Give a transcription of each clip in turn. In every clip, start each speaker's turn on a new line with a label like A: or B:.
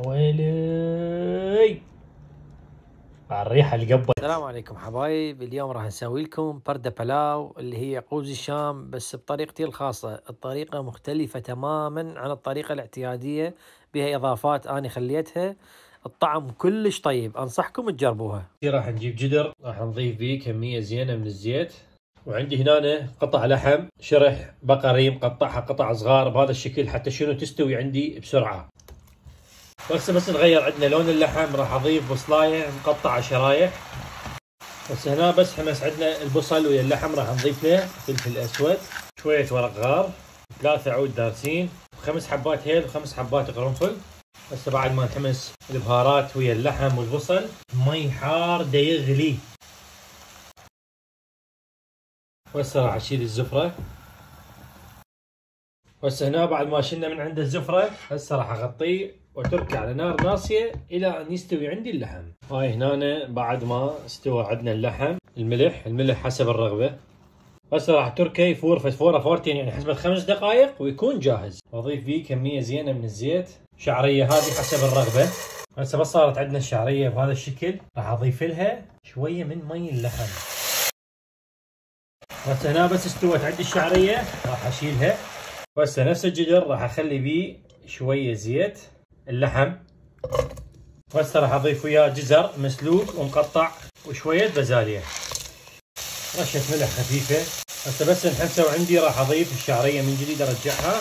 A: ويلي على الريحة اللي قبل.
B: السلام عليكم حبايب. اليوم راح نسوي لكم بردة بلاو اللي هي قوز الشام بس بطريقتي الخاصة. الطريقة مختلفة تماما عن الطريقة الاعتيادية، بها اضافات انا خليتها. الطعم كلش طيب، انصحكم تجربوها.
A: راح نجيب جدر، راح نضيف فيه كمية زينة من الزيت، وعندي هنا قطع لحم شرح بقري مقطعها قطع صغار بهذا الشكل حتى شنو تستوي عندي بسرعة. بس نغير عندنا لون اللحم، راح اضيف بصلاية مقطعة شرايح. بس هنا بس حمس عندنا البصل ويا اللحم، راح نضيف له فلفل اسود، شوية ورق غار، 3 عود دارسين، 5 حبات هيل و5 حبات قرنفل. بس بعد ما نحمس البهارات ويا اللحم والبصل، مي حار دا يغلي. وهسه راح اشيل الزفرة. وهسه هنا بعد ما شلنا من عند الزفرة، هسه راح اغطيه واتركه على نار ناصية الى ان يستوي عندي اللحم. هاي هنا بعد ما استوى عندنا اللحم، الملح حسب الرغبة. هسه راح اتركه يفور فسفورة فورتين، يعني حسب 5 دقائق ويكون جاهز. واضيف فيه كمية زينة من الزيت، شعرية هذه حسب الرغبة. هسه بس صارت عندنا الشعرية بهذا الشكل، راح اضيف لها شوية من مي اللحم. هسه هنا بس استوت عندي الشعرية راح اشيلها. وهسه نفس الجدر راح اخلي بيه شوية زيت اللحم. وهسه راح اضيف وياه جزر مسلوق ومقطع وشوية بازاليا، رشة ملح خفيفة. هسه بس نحمسه، وعندي راح اضيف الشعرية من جديد ارجعها.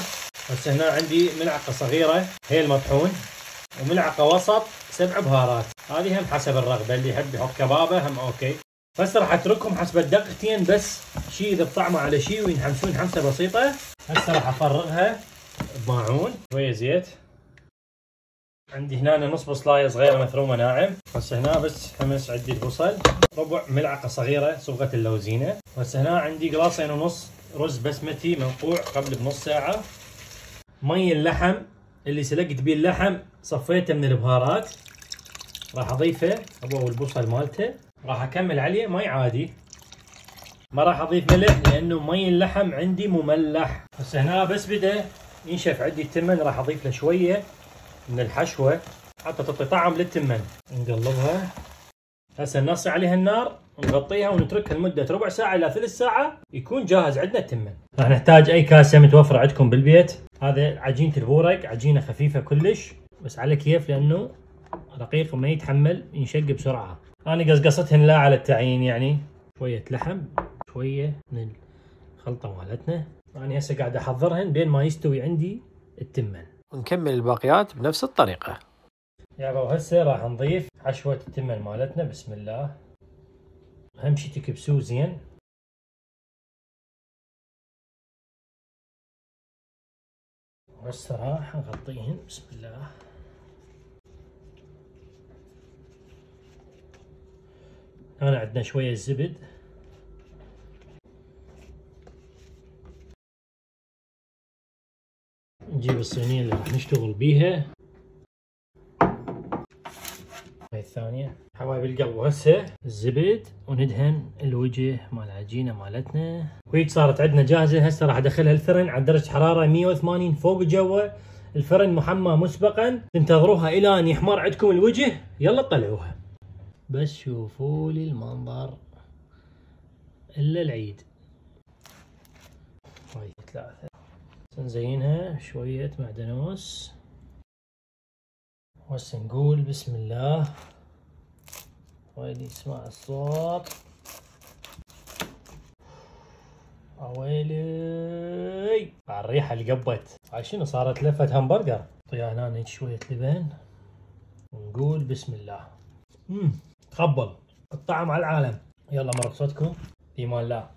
A: هسه هنا عندي ملعقة صغيرة هيل مطحون، وملعقة وسط 7 بهارات، هذه هم حسب الرغبة، اللي يحب يحط كبابة هم اوكي. هسه راح اتركهم حسب الدقيقتين بس، شي اذا بطعمه على شي وينحمسون حمسة بسيطة. هسه راح افرغها بماعون، شوية زيت. عندي هنا نص بصلاية صغيرة مفرومة ناعم. هسه هنا بس حمس عندي البصل، ربع ملعقة صغيرة صبغة اللوزينة. وهسه هنا عندي قلاصين ونص رز بسمتي منقوع قبل بنص ساعة. مي اللحم اللي سلقت بيه اللحم صفيته من البهارات، راح اضيفه هو والبصل مالته. راح اكمل عليه مي عادي، ما راح اضيف ملح لانه مي اللحم عندي مملح. هسه هنا بس بدا ينشف عندي التمن، راح اضيف له شوية من الحشوة حتى تعطي طعم للتمن. نقلبها. هسه ننصي عليها النار ونغطيها ونتركها لمدة ربع ساعة إلى ثلث ساعة يكون جاهز عندنا التمن. راح نحتاج أي كاسة متوفرة عندكم بالبيت. هذا عجينة البورق، عجينة خفيفة كلش بس على كيف، لأنه رقيق وما يتحمل ينشق بسرعة. أنا قصقصتهن لا على التعيين، يعني شوية لحم شوية من الخلطة مالتنا. أنا هسه قاعد أحضرهن بين ما يستوي عندي التمن،
B: ونكمل الباقيات بنفس الطريقة.
A: يابا. وهسه راح نضيف حشوة التمن مالتنا. بسم الله. اهم شي تكبسوه زين. وهسه راح نغطيهن. بسم الله. هنا عندنا شوية زبد، نجيب الصينية اللي راح نشتغل بيها. هاي الثانية حبايب القلب. وهسه الزبد وندهن الوجه مال العجينة مالتنا، وهيك صارت عندنا جاهزة. هسه راح ادخلها الفرن على درجة حرارة 180 فوق جوا. الفرن محمى مسبقا، تنتظروها الى ان يحمر عندكم الوجه. يلا طلعوها بس شوفوا لي المنظر الا العيد. هاي 3. نزينها شوية معدنوس. وهسه نقول بسم الله. ويلي اسمع الصوت، ويلي على الريحة اللي قبت. هاي شنو صارت؟ لفة همبرجر. طيها هنا هيك شوية لبن ونقول بسم الله. تخبل الطعم على العالم. يلا مرق صوتكم. في امان الله.